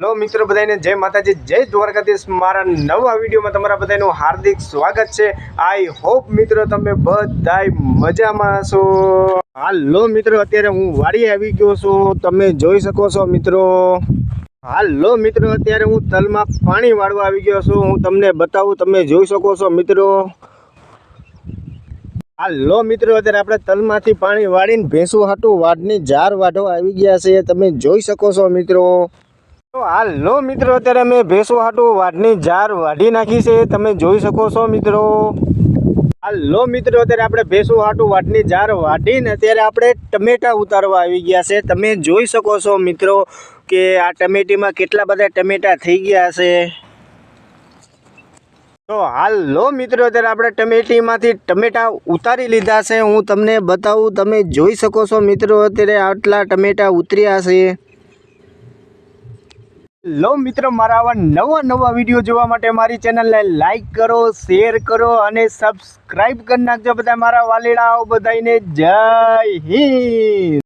Hello મિત્રો બધાને જય માતાજી જય દ્વારકાધીશ મારા નવા વિડીયોમાં તમારા બધાનું હાર્દિક સ્વાગત છે। આઈ હોપ મિત્રો તમે બધાય મજામાં હશો। હાલો મિત્રો અત્યારે હું વાડીએ આવી ગયો છું, તમે જોઈ શકો છો મિત્રો। હાલો મિત્રો અત્યારે હું તલમાં પાણી વાળવા આવી ગયો છું, હું તમને બતાવું, તમે જોઈ શકો છો મિત્રો। હાલો મિત્રો અત્યારે આપણે તલમાંથી પાણી વાળીને ભેંસું હાટું વાડની જાર વાઢવા આવી ગયા છે, તમે જોઈ શકો છો મિત્રો। તો હાલો મિત્રો અત્યારે અમે ભેંસો હાટું વાડની જાર વાઢી નાખી છે, તમે જોઈ શકો છો મિત્રો। હાલો મિત્રો અત્યારે આપણે ભેંસો હાટું વાડની જાર વાઢીને અત્યારે આપણે ટમેટા ઉતારવા આવી ગયા છે, તમે જોઈ શકો છો મિત્રો કે આ ટમેટીમાં કેટલા બધા ટમેટા થઈ ગયા છે। તો હાલો મિત્રો અત્યારે આપણે ટમેટીમાંથી ટમેટા ઉતારી લીધા છે, હું તમને બતાવું, તમે જોઈ શકો છો મિત્રો અત્યારે આટલા ટમેટા ઉતર્યા છે। લો મિત્રો મારા આવા નવા વિડીયો જોવા માટે મારી ચેનલને લાઈક કરો, શેર કરો અને સબસ્ક્રાઈબ કરી નાખજો બધા મારા વાલીડાઓ, બધાને જય હિન્દ।